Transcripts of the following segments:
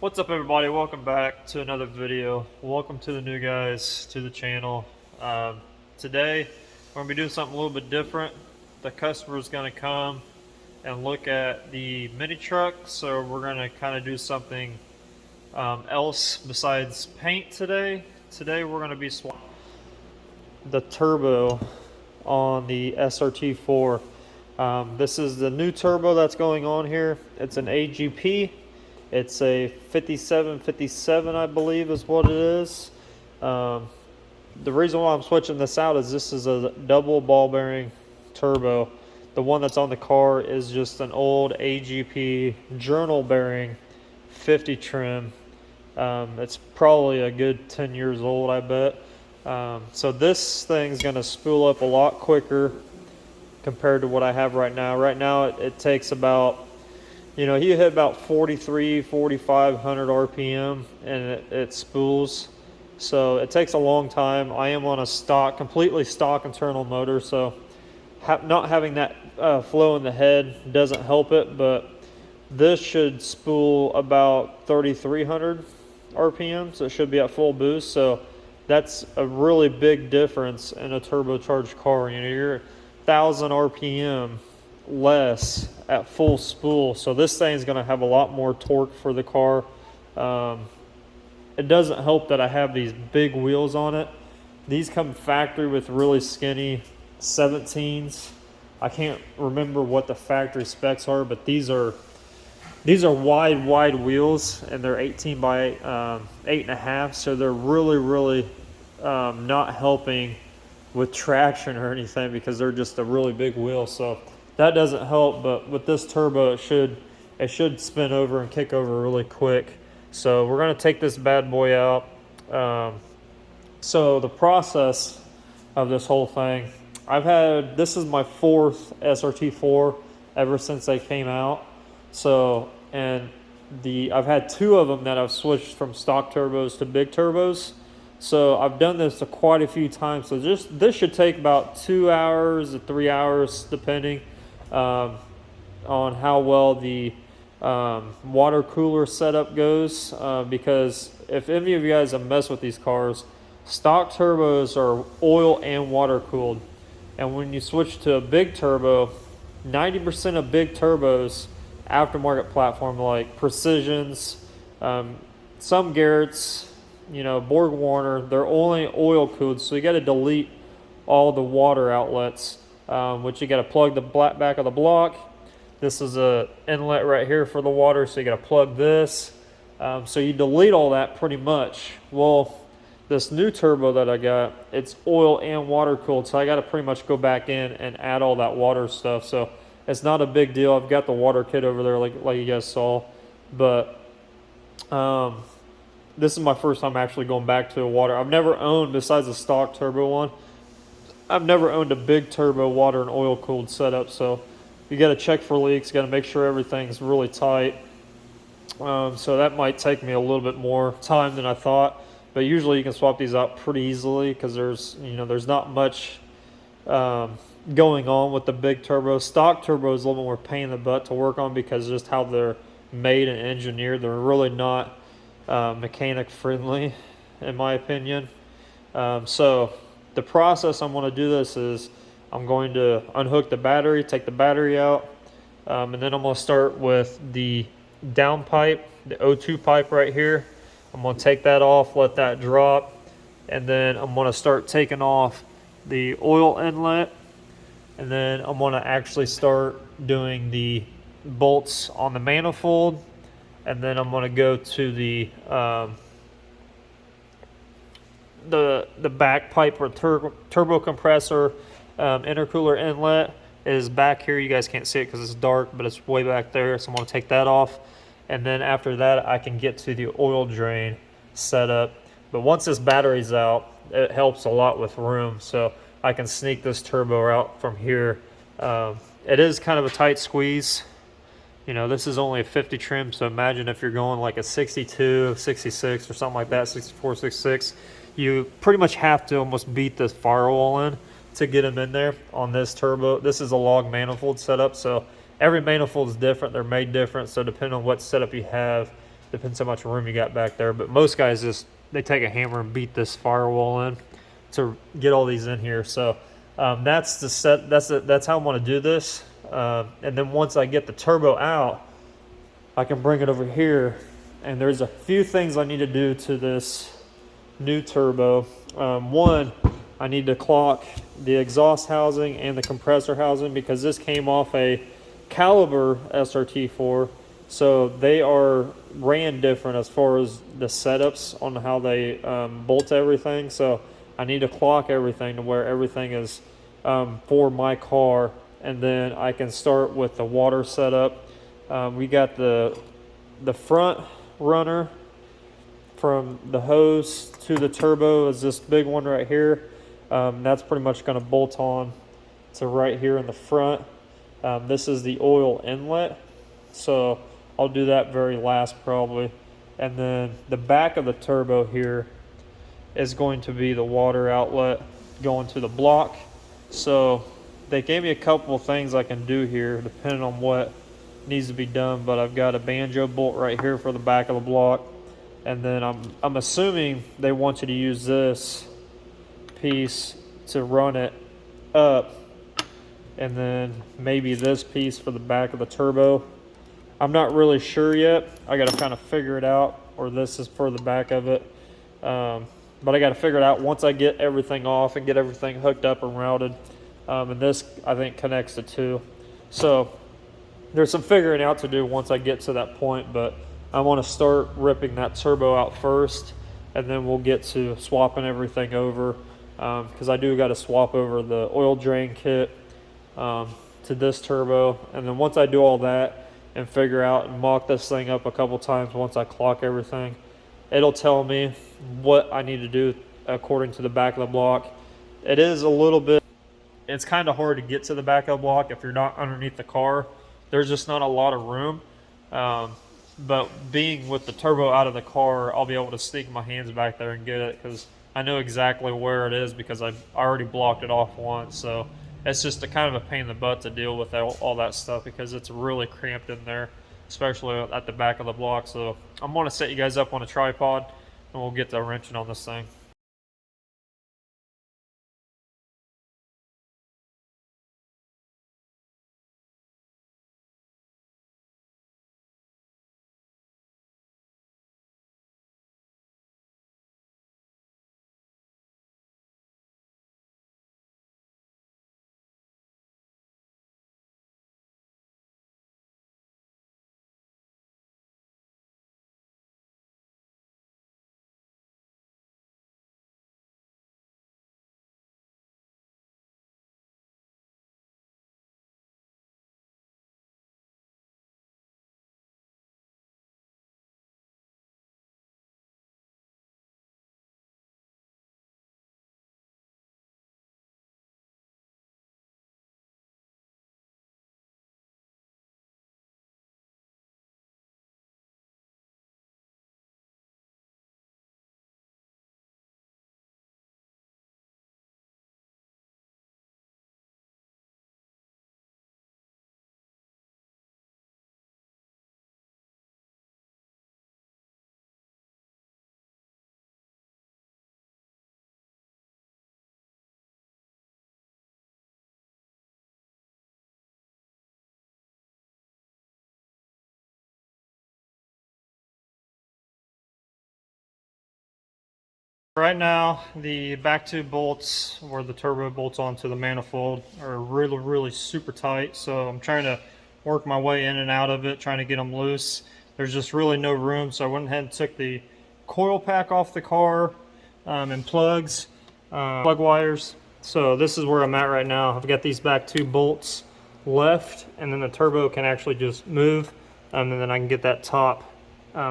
What's up, everybody? Welcome back to another video. Welcome to the new guys to the channel. Today we're gonna be doing something a little bit different. The customer is gonna come and look at the mini truck, so we're gonna kind of do something else besides paint today. Today we're gonna be swapping the turbo on the SRT4. This is the new turbo that's going on here. It's an AGP. It's a 5757, I believe, is what it is. The reason why I'm switching this out is this is a double ball bearing turbo. The one that's on the car is just an old AGP journal bearing 50 trim. It's probably a good 10 years old, I bet. So this thing's going to spool up a lot quicker compared to what I have right now. Right now it takes about, you hit about 4,500 RPM and it spools. So it takes a long time. I am on a completely stock internal motor, so not having that flow in the head doesn't help it, but this should spool about 3,300 RPM, so it should be at full boost. So that's a really big difference in a turbocharged car. You're 1,000 RPM less at full spool, so this thing is going to have a lot more torque for the car. It doesn't help that I have these big wheels on it. These come factory with really skinny 17s. I can't remember what the factory specs are, but these are wide wheels, and they're 18 by 8.5, so they're really not helping with traction or anything because they're just a really big wheel. So that doesn't help, but with this turbo it should spin over and kick over really quick. So we're going to take this bad boy out. So the process of this whole thing, this is my fourth SRT4 ever since they came out. So, and I've had two of them that I've switched from stock turbos to big turbos. So I've done this quite a few times. So this should take about 2 hours to 3 hours, depending on how well the water cooler setup goes. Because if any of you guys have messed with these cars, stock turbos are oil and water cooled. And when you switch to a big turbo, 90% of big turbos, aftermarket platform like Precisions, some Garrett's, Borg Warner, they're only oil cooled, so you got to delete all the water outlets, which you got to plug the back of the block. This is a inlet right here for the water, so you got to plug this. So you delete all that pretty much. Well, this new turbo that I got, it's oil and water cooled, so I got to pretty much go back in and add all that water stuff. So it's not a big deal. I've got the water kit over there like you guys saw, but this is my first time actually going back to a water. I've never owned, besides the stock turbo one, I've never owned a big turbo water and oil cooled setup. So you got to check for leaks, got to make sure everything's really tight. So that might take me a little bit more time than I thought, but usually you can swap these out pretty easily because there's not much going on with the big turbo. Stock turbo is a little more pain in the butt to work on because just how they're made and engineered. They're really not mechanic friendly, in my opinion. So the process I'm going to do this is I'm going to unhook the battery, take the battery out, and then I'm going to start with the down pipe, the O2 pipe right here. I'm going to take that off, let that drop, and then I'm going to start taking off the oil inlet, and then I'm going to actually start doing the bolts on the manifold, and then I'm going to go to the back pipe or turbo compressor intercooler inlet is back here. You guys can't see it because it's dark, but it's way back there, so I'm going to take that off, and then after that I can get to the oil drain setup. But once this battery's out, it helps a lot with room, so I can sneak this turbo out from here. It is kind of a tight squeeze. This is only a 50 trim, so imagine if you're going like a 62, 66 or something like that, 64, 66, you pretty much have to almost beat this firewall in to get them in there on this turbo. This is a log manifold setup, so every manifold is different. They're made different, so depending on what setup you have, Depends how much room you got back there. But most guys just, they take a hammer and beat this firewall in to get all these in here. So that's the set. That's how I want to do this. And then once I get the turbo out, I can bring it over here. And there's a few things I need to do to this new turbo. One, I need to clock the exhaust housing and the compressor housing, because this came off a Caliber SRT4, so they ran different as far as the setups on how they bolt everything. So I need to clock everything to where everything is for my car, and then I can start with the water setup. We got the front runner from the hose to the turbo is this big one right here. That's pretty much going to bolt on to right here in the front. This is the oil inlet, so I'll do that very last probably. And then the back of the turbo here is going to be the water outlet going to the block. So they gave me a couple of things I can do here depending on what needs to be done, but I've got a banjo bolt right here for the back of the block. And then I'm assuming they want you to use this piece to run it up, and then maybe this piece for the back of the turbo. I'm not really sure yet. I got to kind of figure it out, or this is for the back of it. But I got to figure it out once I get everything off and get everything hooked up and routed. And this, I think, connects the two. So there's some figuring out to do once I get to that point, but I want to start ripping that turbo out first, and then we'll get to swapping everything over, because I do got to swap over the oil drain kit to this turbo. And then once I do all that and figure out and mock this thing up a couple times, once I clock everything, it'll tell me what I need to do according to the back of the block. It is a little bit, it's kind of hard to get to the back of the block if you're not underneath the car. There's just not a lot of room. But being with the turbo out of the car, I'll be able to sneak my hands back there and get it, because I know exactly where it is because I already blocked it off once. So it's just a kind of a pain in the butt to deal with all that stuff, because it's really cramped in there, especially at the back of the block. So I'm going to set you guys up on a tripod, and we'll get to wrenching on this thing. Right now, the back two bolts where the turbo bolts onto the manifold are really super tight. So I'm trying to work my way in and out of it, trying to get them loose. There's just really no room. So I went ahead and took the coil pack off the car and plugs, plug wires. So this is where I'm at right now. I've got these back two bolts left, and then the turbo can actually just move, and then I can get that top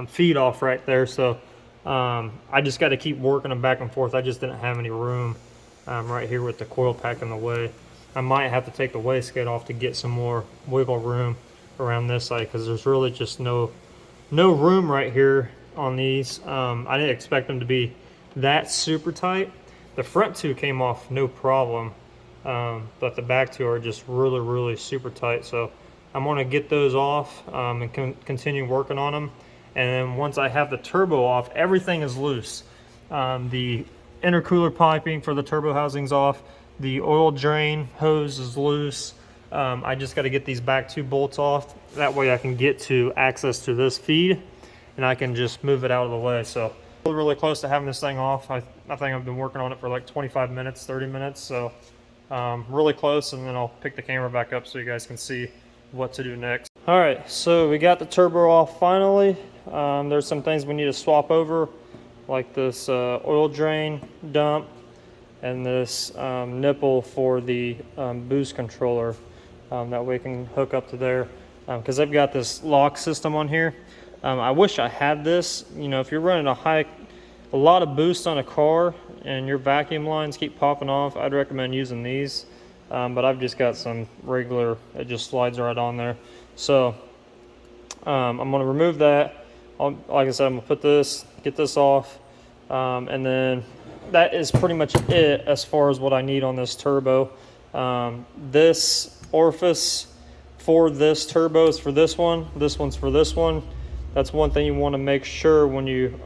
feed off right there. So I just got to keep working them back and forth. I just didn't have any room right here with the coil pack in the way. I might have to take the wastegate off to get some more wiggle room around this side, because there's really just no room right here on these. I didn't expect them to be that super tight. The front two came off no problem, but the back two are just really super tight. So I'm going to get those off and continue working on them. And then once I have the turbo off, everything is loose. The intercooler piping for the turbo housing's off. The oil drain hose is loose. I just got to get these back 2 bolts off. That way I can get to access to this feed and I can just move it out of the way. So really close to having this thing off. I think I've been working on it for like 25 minutes, 30 minutes. So really close, and then I'll pick the camera back up so you guys can see what to do next. All right, so we got the turbo off finally. There's some things we need to swap over, like this oil drain dump and this nipple for the boost controller. That way it can hook up to there, because they've got this lock system on here. I wish I had this. You know, if you're running a lot of boost on a car and your vacuum lines keep popping off, I'd recommend using these. But I've just got some regular, it just slides right on there. So I'm going to remove that. Like I said, I'm going to put this, get this off, and then that is pretty much it as far as what I need on this turbo. This orifice for this turbo is for this one's for this one. That's one thing you want to make sure when you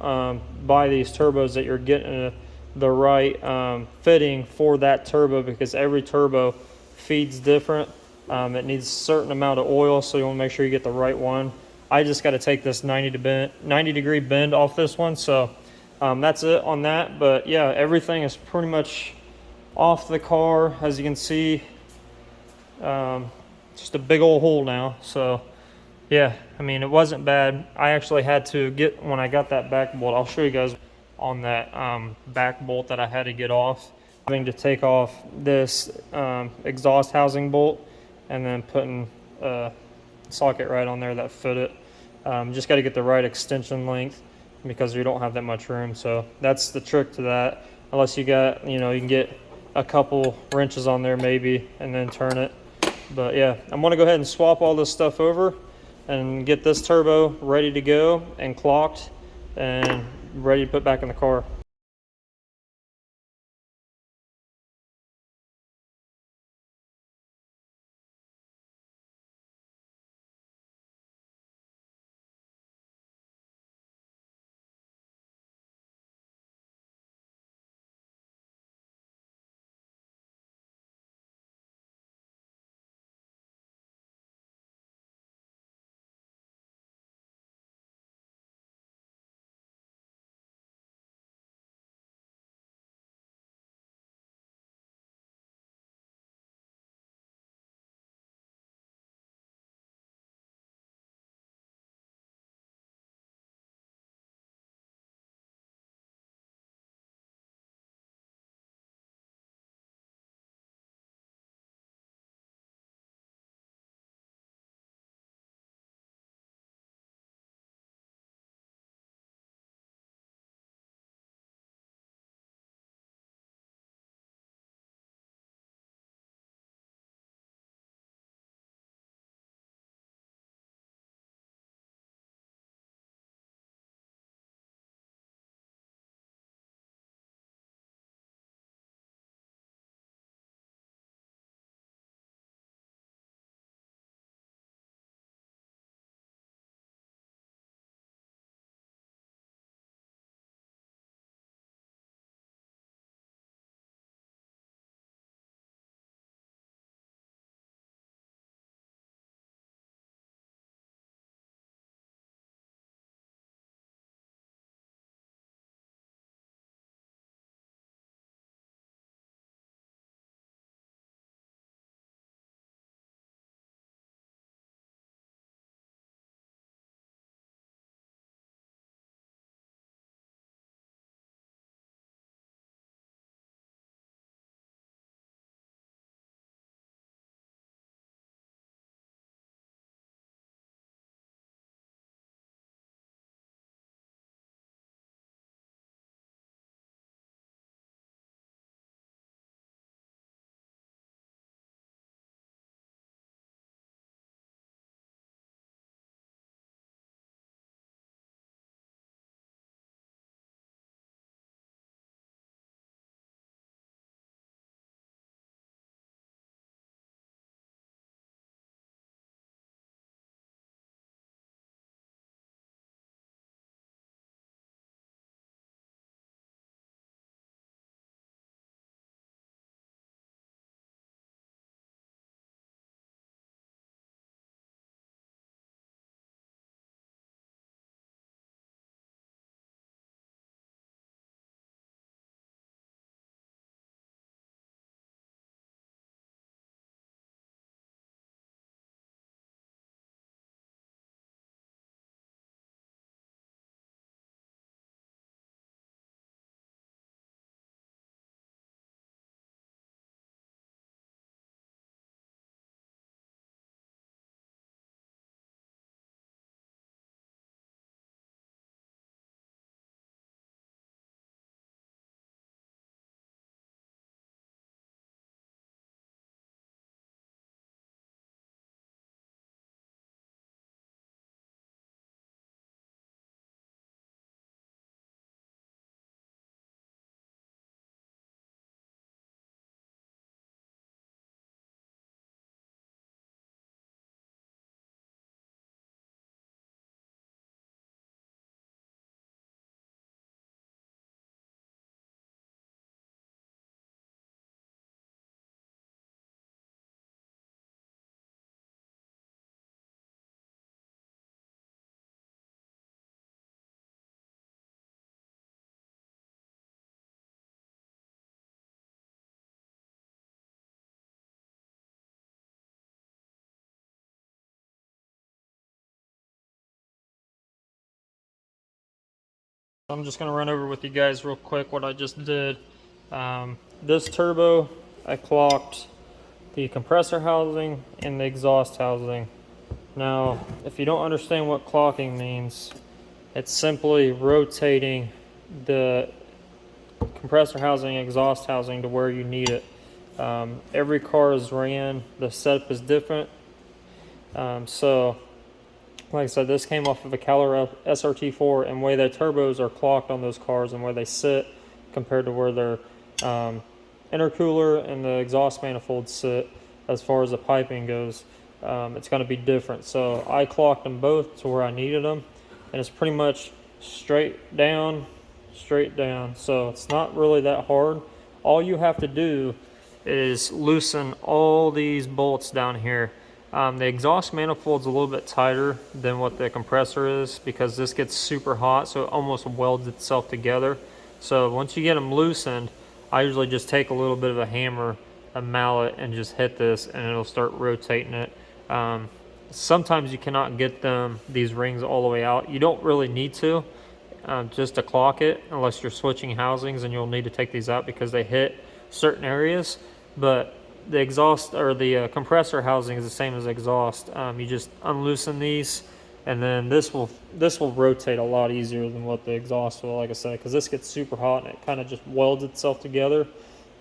buy these turbos, that you're getting the right fitting for that turbo, because every turbo feeds different. It needs a certain amount of oil, so you want to make sure you get the right one. I just got to take this 90 degree bend off this one, so that's it on that. But yeah, everything is pretty much off the car, as you can see. Just a big old hole now. So yeah, I mean, it wasn't bad. I actually had to get, when I got that back bolt, I'll show you guys on that back bolt that I had to get off. Having to take off this exhaust housing bolt and then putting a socket right on there that fit it. Just got to get the right extension length, because we don't have that much room. So that's the trick to that. Unless you got, you know, you can get a couple wrenches on there maybe and then turn it. But yeah, I'm gonna go ahead and swap all this stuff over and get this turbo ready to go and clocked and ready to put back in the car. I'm just going to run over with you guys real quick what I just did. This turbo, I clocked the compressor housing and the exhaust housing. Now, if you don't understand what clocking means, it's simply rotating the compressor housing, exhaust housing to where you need it. Every car is ran, the setup is different. So, like I said, this came off of a Caller SRT4, and the way the turbos are clocked on those cars and where they sit compared to where their intercooler and the exhaust manifolds sit as far as the piping goes, it's going to be different. So I clocked them both to where I needed them, and it's pretty much straight down. So it's not really that hard. All you have to do is loosen all these bolts down here. The exhaust manifold's a little bit tighter than what the compressor is because this gets super hot, so it almost welds itself together. So once you get them loosened, I usually just take a little bit of a hammer, a mallet, and just hit this, and it'll start rotating it. Sometimes you cannot get these rings all the way out. You don't really need to, just to clock it, unless you're switching housings, and you'll need to take these out because they hit certain areas. But the exhaust or the compressor housing is the same as exhaust. You just unloosen these, and then this will rotate a lot easier than what the exhaust will, like I said, because this gets super hot and it kind of just welds itself together.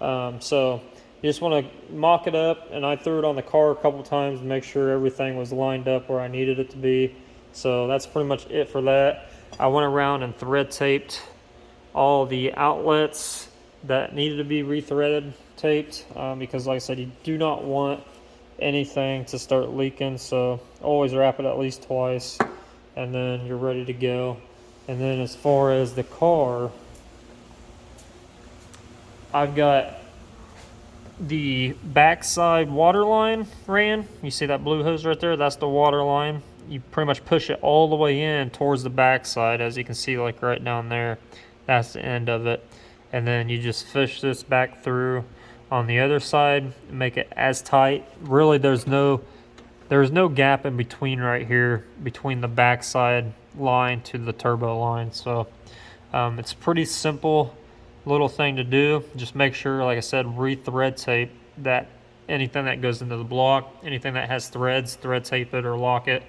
So you just want to mock it up, and I threw it on the car a couple times to make sure everything was lined up where I needed it to be. So that's pretty much it for that. I went around and thread taped all the outlets that needed to be rethreaded taped, because like I said, you do not want anything to start leaking, so always wrap it at least twice, and then you're ready to go. And then as far as the car, I've got the backside water line ran. You see that blue hose right there? That's the water line. You pretty much push it all the way in towards the backside, as you can see, like right down there. That's the end of it. And then you just fish this back through on the other side, make it as tight. Really, there's no gap in between right here, between the backside line to the turbo line. So it's pretty simple little thing to do. Just make sure, like I said, re-thread tape that anything that goes into the block, anything that has threads, thread tape it or lock it,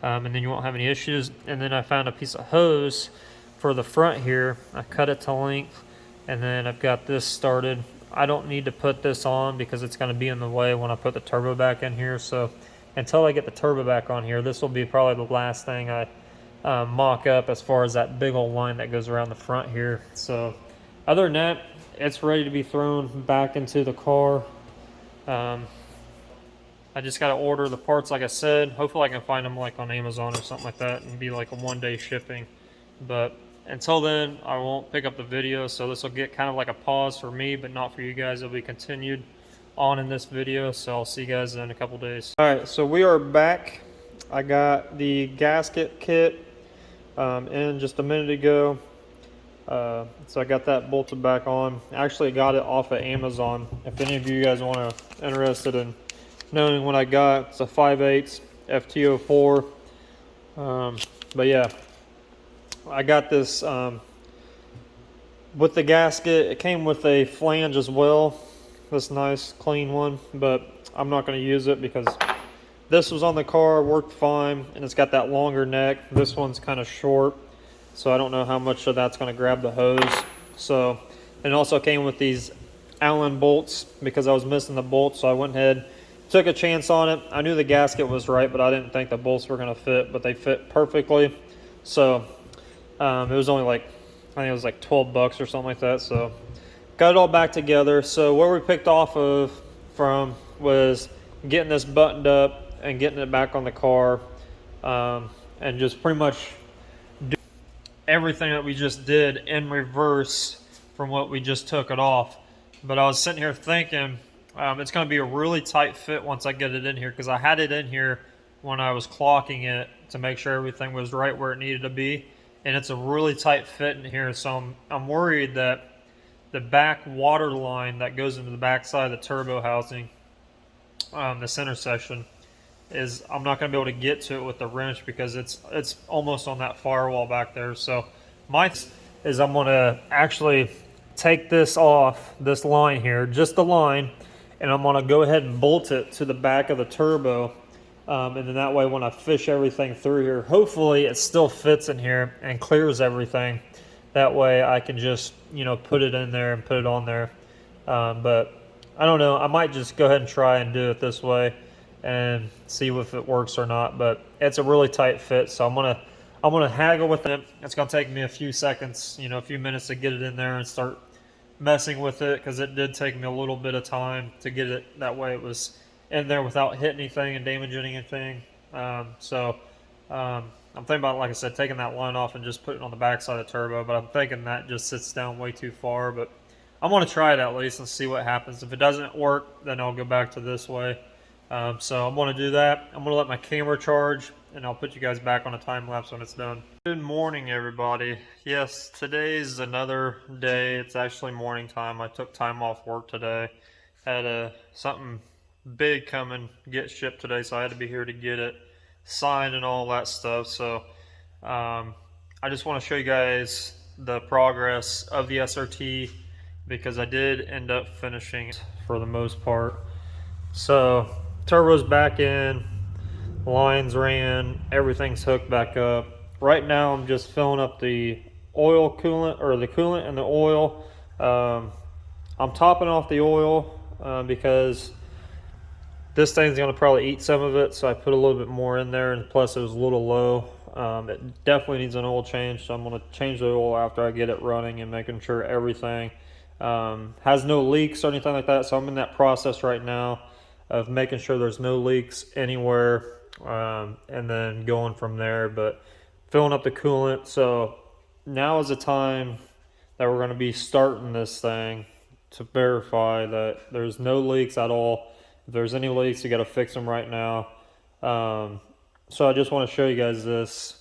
and then you won't have any issues. And then I found a piece of hose for the front here. I cut it to length, and then I've got this started. I don't need to put this on because it's going to be in the way when I put the turbo back in here. So until I get the turbo back on here, this will be probably the last thing I mock up as far as that big old line that goes around the front here. So other than that, it's ready to be thrown back into the car. I just got to order the parts, like I said. Hopefully I can find them like on Amazon or something like that and be like a one-day shipping. But until then, I won't pick up the video, so this will get kind of like a pause for me, but not for you guys. It'll be continued on in this video, so I'll see you guys in a couple days. All right, so we are back. I got the gasket kit in just a minute ago. So I got that bolted back on. Actually got it off of Amazon. If any of you guys interested in knowing what I got, it's a 5/8 FT04. But yeah, I got this with the gasket. It came with a flange as well, this nice clean one, but I'm not going to use it because this was on the car, worked fine, and it's got that longer neck. This one's kind of short, so I don't know how much of that's going to grab the hose. So it also came with these Allen bolts because I was missing the bolts, so I went ahead, took a chance on it. I knew the gasket was right, but I didn't think the bolts were going to fit, but they fit perfectly. So it was only like, I think it was like 12 bucks or something like that. So got it all back together. So where we picked off from was getting this buttoned up and getting it back on the car, and just pretty much do everything that we just did in reverse from what we just took it off. But I was sitting here thinking it's going to be a really tight fit once I get it in here, because I had it in here when I was clocking it to make sure everything was right where it needed to be, and it's a really tight fit in here. So I'm worried that the back water line that goes into the back side of the turbo housing, the center section, is I'm not going to be able to get to it with the wrench because it's almost on that firewall back there. So is I'm gonna actually take this off, this line here, just the line, and I'm gonna go ahead and bolt it to the back of the turbo. And then that way when I fish everything through here, hopefully it still fits in here and clears everything. That way I can just, you know, put it in there and put it on there. But I don't know, I might just go ahead and try and do it this way and see if it works or not. But it's a really tight fit, so I'm gonna haggle with it. It's gonna take me a few seconds, you know, a few minutes to get it in there and start messing with it, because it did take me a little bit of time to get it that way it was in there without hitting anything and damaging anything. I'm thinking about, like I said, taking that line off and just putting it on the backside of the turbo, but I'm thinking that just sits down way too far. But I'm going to try it at least and see what happens. If it doesn't work, then I'll go back to this way. So I'm going to do that. I'm going to let my camera charge, and I'll put you guys back on a time lapse when it's done. Good morning, everybody. Yes, today's another day. It's actually morning time. I took time off work today. Had something big come and get shipped today, so I had to be here to get it signed and all that stuff. So I just want to show you guys the progress of the SRT, because I did end up finishing it for the most part. So turbo's back in, lines ran, everything's hooked back up. Right now I'm just filling up the oil coolant, or the coolant and the oil. I'm topping off the oil because this thing's going to probably eat some of it, so I put a little bit more in there, and plus it was a little low. It definitely needs an oil change, so I'm going to change the oil after I get it running and making sure everything has no leaks or anything like that. So I'm in that process right now of making sure there's no leaks anywhere, and then going from there. But filling up the coolant, so now is the time that we're going to be starting this thing to verify that there's no leaks at all. If there's any leaks, you got to fix them right now. So I just want to show you guys this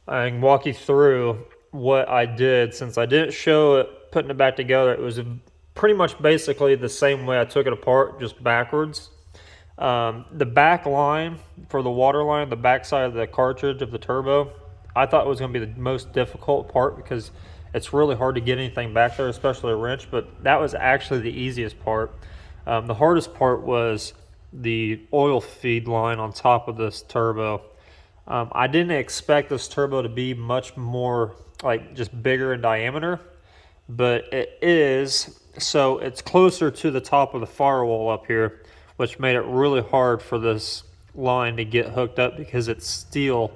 and walk you through what I did. Since I didn't show it putting it back together, it was pretty much basically the same way I took it apart, just backwards. The back line for the water line, the back side of the cartridge of the turbo, I thought it was going to be the most difficult part, because it's really hard to get anything back there, especially a wrench. But that was actually the easiest part. The hardest part was the oil feed line on top of this turbo. I didn't expect this turbo to be much more, like, just bigger in diameter, but it is. So it's closer to the top of the firewall up here, which made it really hard for this line to get hooked up, because it's steel,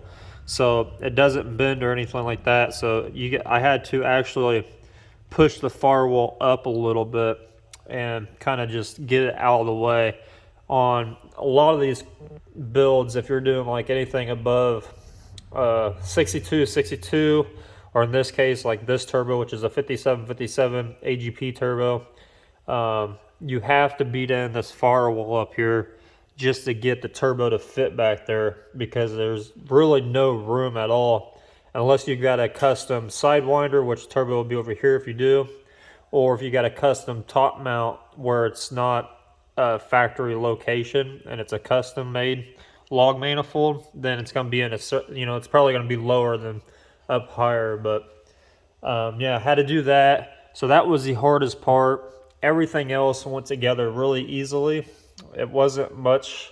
so it doesn't bend or anything like that. So I had to actually push the firewall up a little bit and kind of just get it out of the way. On a lot of these builds, if you're doing like anything above 62, or in this case like this turbo, which is a 5757 AGP turbo, you have to beat in this firewall up here just to get the turbo to fit back there, because there's really no room at all unless you've got a custom sidewinder, which turbo will be over here if you do, or if you got a custom top mount where it's not a factory location and it's a custom made log manifold, then it's going to be in a, you know, it's probably going to be lower than up higher. But yeah, I had to do that. So that was the hardest part. Everything else went together really easily. It wasn't much.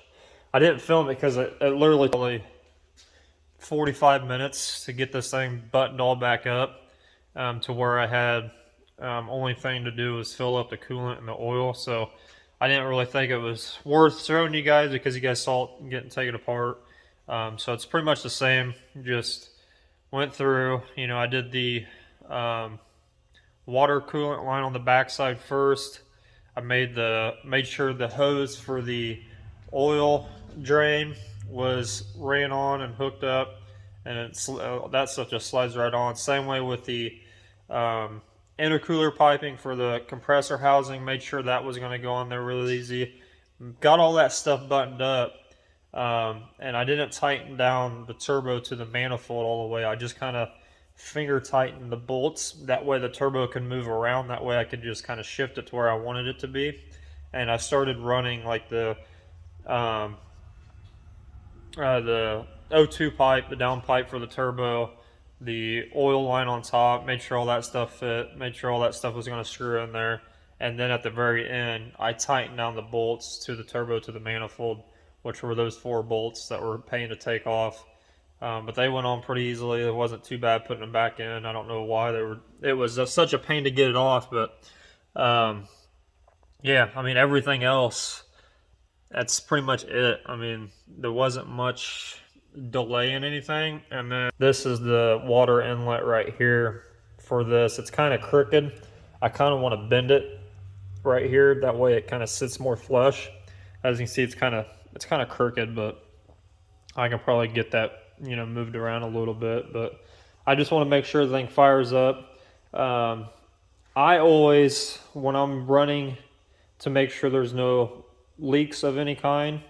I didn't film it because it literally took only 45 minutes to get this thing buttoned all back up, to where I had only thing to do was fill up the coolant and the oil. So I didn't really think it was worth showing you guys, because you guys saw it getting taken apart. So it's pretty much the same. Just went through, you know, I did the water coolant line on the backside first. I made sure the hose for the oil drain ran on and hooked up, and that stuff just slides right on. Same way with the intercooler piping for the compressor housing. Made sure that was going to go on there really easy. Got all that stuff buttoned up, and I didn't tighten down the turbo to the manifold all the way. I just kind of finger tightened the bolts. That way the turbo can move around. That way I could just kind of shift it to where I wanted it to be. And I started running like the O2 pipe, the down pipe for the turbo, the oil line on top, made sure all that stuff fit, made sure all that stuff was going to screw in there. And then at the very end, I tightened down the bolts to the turbo to the manifold, which were those 4 bolts that were a pain to take off. But they went on pretty easily. It wasn't too bad putting them back in. I don't know why they were. It was such a pain to get it off, but yeah, I mean, everything else, that's pretty much it. I mean, there wasn't much delay in anything. And then this is the water inlet right here for this. It's kind of crooked. I kind of want to bend it right here. That way it kind of sits more flush. As you can see, it's kind of crooked, but I can probably get that, you know, moved around a little bit. But I just want to make sure the thing fires up. I always, when I'm running, to make sure there's no leaks of any kind,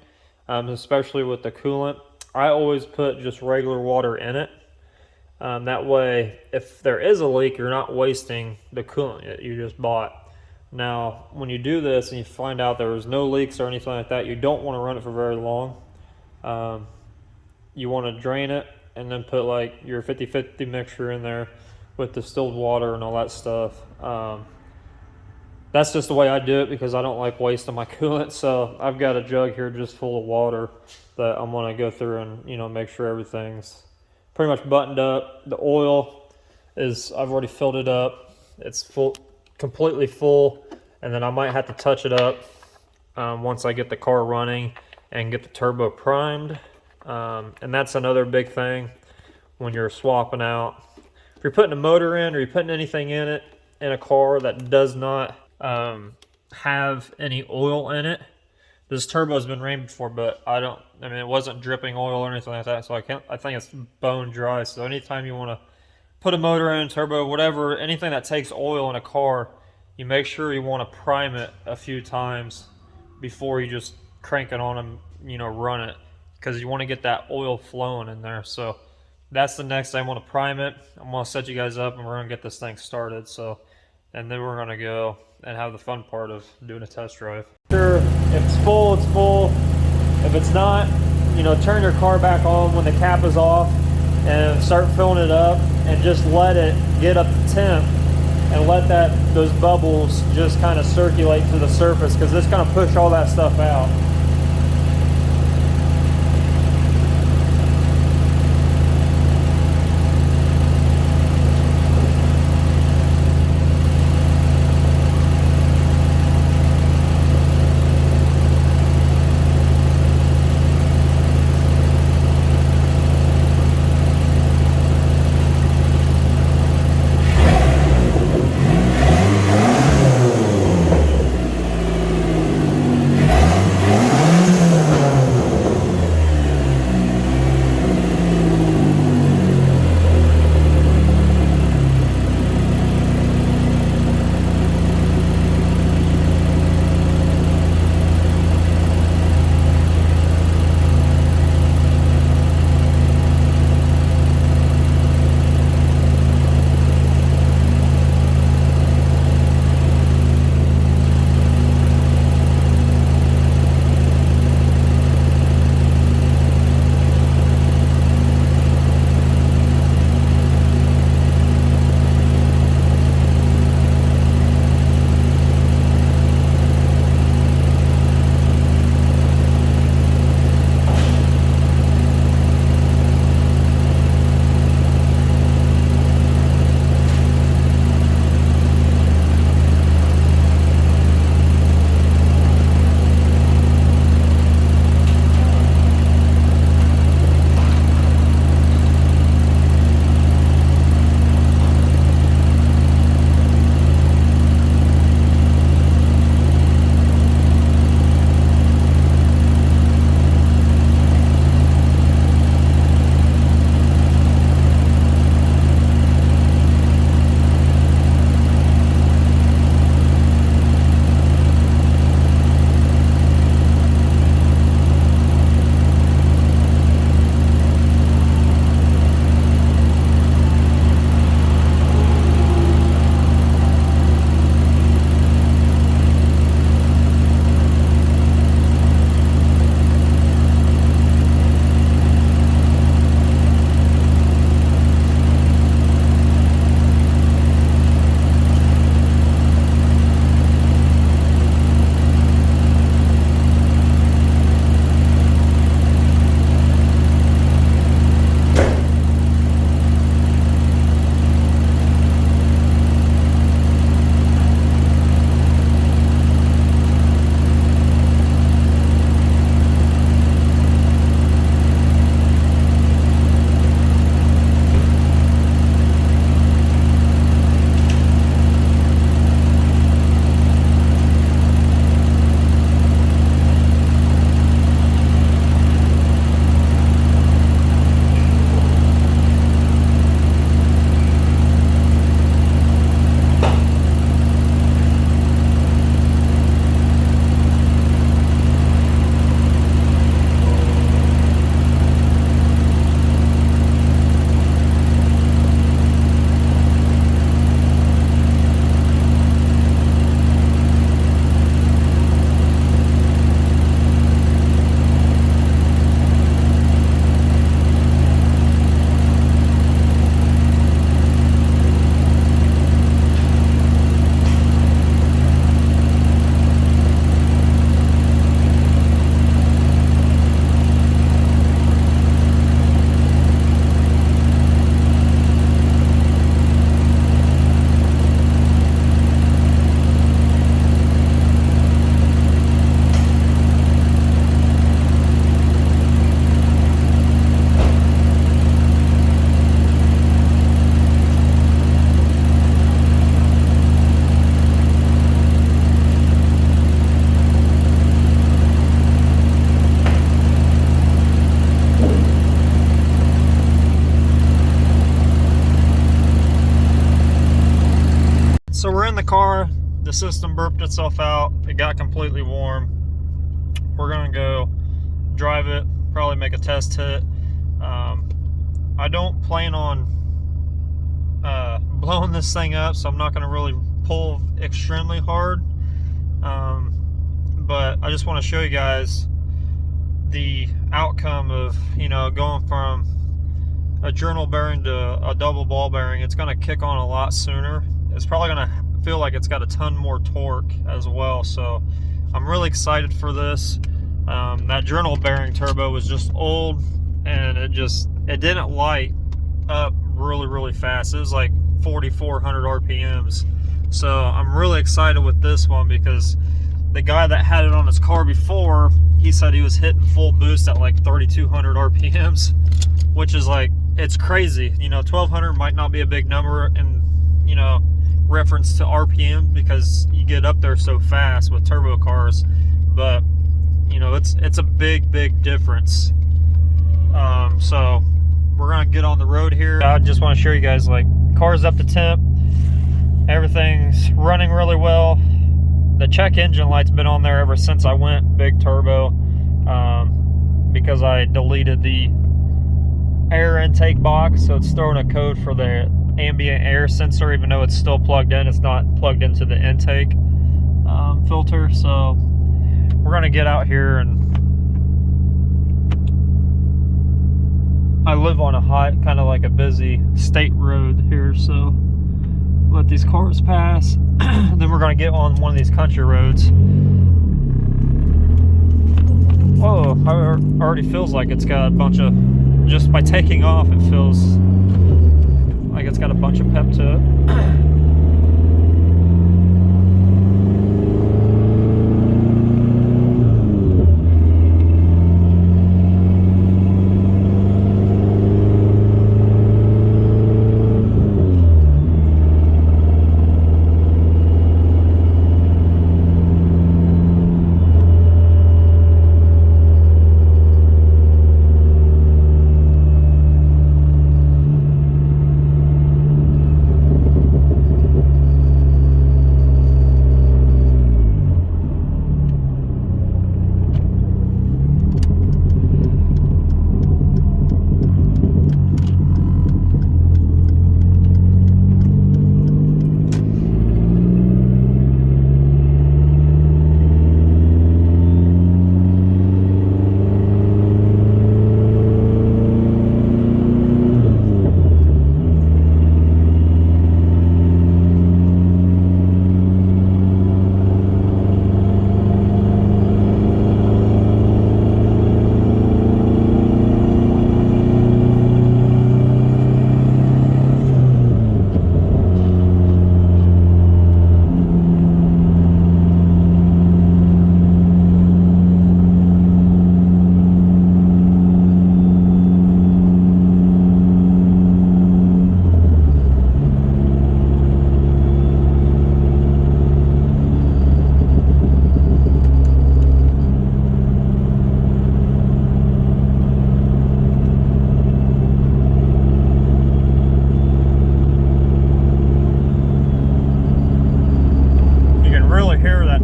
especially with the coolant, I always put just regular water in it. That way, if there is a leak, you're not wasting the coolant that you just bought. Now, when you do this and you find out there was no leaks or anything like that, you don't want to run it for very long. You want to drain it and then put like your 50-50 mixture in there with distilled water and all that stuff. That's just the way I do it because I don't like wasting my coolant. So I've got a jug here just full of water that I'm going to go through and, you know, make sure everything's pretty much buttoned up. The oil is, I've already filled it up. It's full, completely full. And then I might have to touch it up once I get the car running and get the turbo primed. And that's another big thing when you're swapping out. If you're putting a motor in or you're putting anything in it in a car that does not have any oil in it. This turbo has been rained before, but I mean, it wasn't dripping oil or anything like that, so I think it's bone dry. So anytime you want to put a motor in, turbo, whatever, anything that takes oil in a car, you make sure you want to prime it a few times before you just crank it on and, you know, run it, because you want to get that oil flowing in there. So that's the next thing. I want to prime it. I'm going to set you guys up and we're going to get this thing started. So, and then we're going to go and have the fun part of doing a test drive. Sure, if it's full, it's full. If it's not, you know, turn your car back on when the cap is off and start filling it up and just let it get up to temp and let those bubbles just kind of circulate to the surface, because it's going to push all that stuff out. So we're in the car. The system burped itself out. It got completely warm. We're gonna go drive it, probably make a test hit. I don't plan on blowing this thing up, so I'm not gonna really pull extremely hard. But I just want to show you guys the outcome of, you know, going from a journal bearing to a double ball bearing. It's going to kick on a lot sooner. It's probably going to feel like it's got a ton more torque as well. So I'm really excited for this. That journal bearing turbo was just old, and it didn't light up really fast. It was like 4,400 RPMs. So I'm really excited with this one, because the guy that had it on his car before, he said he was hitting full boost at like 3,200 RPMs, which is like, it's crazy. You know, 1,200 might not be a big number in, you know, reference to RPM, because you get up there so fast with turbo cars, but you know, it's a big difference. So we're gonna get on the road here. I just want to show you guys, like, car's up to temp, everyth's running really well. The check engine light's been on there ever since I went big turbo, because I deleted the air intake box, so it's throwing a code for the ambient air sensor, even though it's still plugged in. It's not plugged into the intake filter. So we're gonna get out here, and I live on a high, kind of like a busy state road here, so let these cars pass. Then we're going to get on one of these country roads. Whoa, it already feels like it's got a bunch of, just by taking off, it feels like it's got a bunch of pep to it.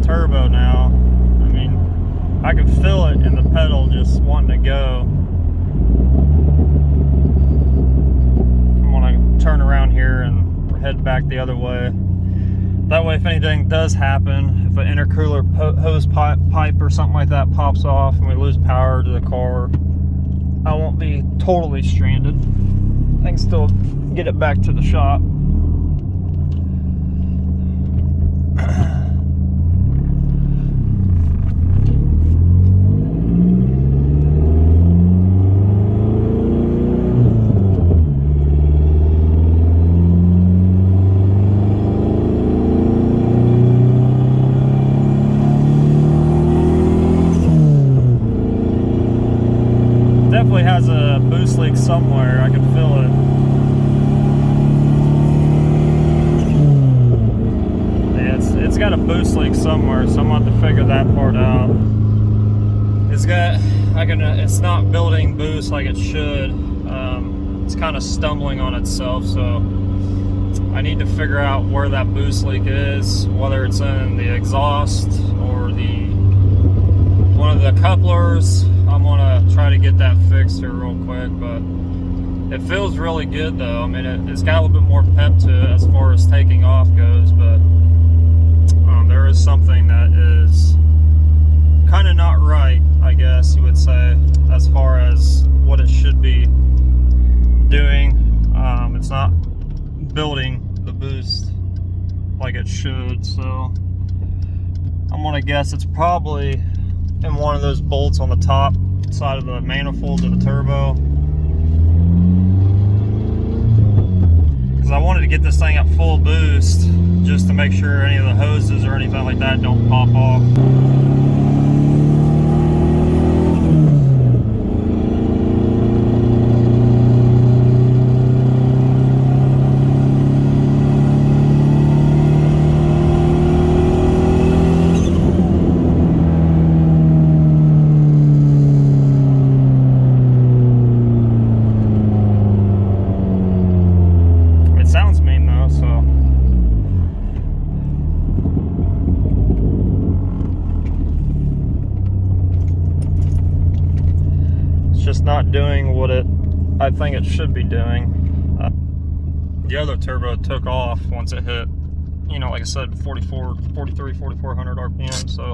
Turbo now. I mean, I can feel it in the pedal just wanting to go. I'm gonna turn around here and head back the other way. That way, if anything does happen, if an intercooler hose pipe or something like that pops off and we lose power to the car, I won't be totally stranded. I can still get it back to the shop. Definitely has a boost leak somewhere. I can feel it. Yeah, it's got a boost leak somewhere, so I'm gonna have to figure that part out. It's not building boost like it should. It's kind of stumbling on itself, so I need to figure out where that boost leak is, whether it's in the exhaust or one of the couplers. I'm gonna try to get that fixed here real quick, but it feels really good though. I mean, it's got a little bit more pep to it as far as taking off goes, but there is something that is kind of not right, I guess you would say, as far as what it should be doing. It's not building the boost like it should, so I'm gonna guess it's probably in one of those bolts on the top side of the manifold of the turbo, because I wanted to get this thing at full boost just to make sure any of the hoses or anything like that don't pop off. Sounds mean though, so it's just not doing what I think it should be doing. The other turbo took off once it hit, you know, like I said, 4400 RPM. So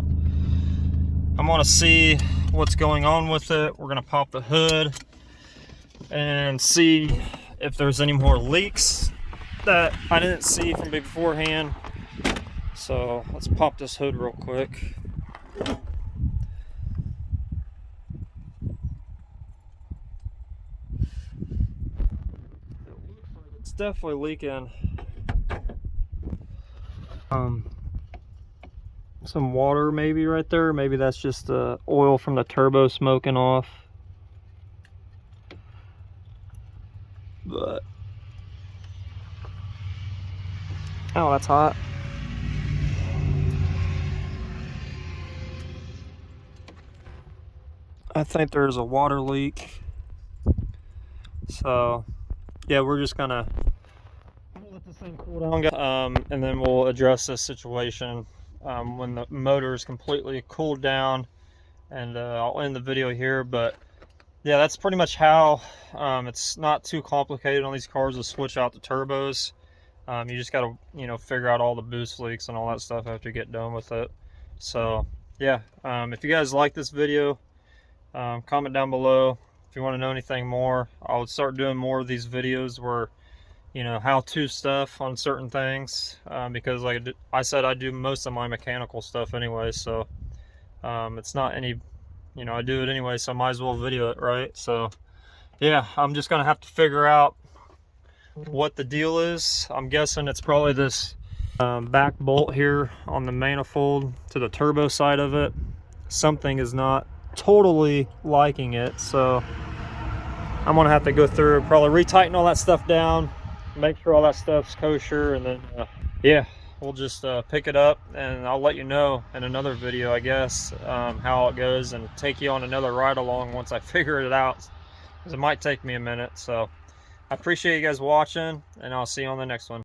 I'm gonna see what's going on with it. We're gonna pop the hood and see if there's any more leaks that I didn't see from beforehand. So let's pop this hood real quick. It's definitely leaking some water maybe right there. Maybe that's just the oil from the turbo smoking off. But oh, that's hot. I think there's a water leak. So yeah, we're just gonna let this thing cool down, and then we'll address this situation when the motor is completely cooled down, and I'll end the video here. But yeah, that's pretty much how. It's not too complicated on these cars to switch out the turbos. You just got to, you know, figure out all the boost leaks and all that stuff after you get done with it. So yeah, if you guys like this video, comment down below if you want to know anything more. I'll start doing more of these videos where, you know, how-to stuff on certain things, because like I said, I do most of my mechanical stuff anyway, so it's not any, you know, I do it anyway, so I might as well video it, right? So yeah, I'm just gonna have to figure out what the deal is. I'm guessing it's probably this back bolt here on the manifold to the turbo side of it. Something is not totally liking it, so I'm gonna have to go through, probably retighten all that stuff down, make sure all that stuff's kosher, and then yeah, we'll just pick it up, and I'll let you know in another video, I guess, how it goes, and take you on another ride along once I figure it out, because it might take me a minute. So I appreciate you guys watching, and I'll see you on the next one.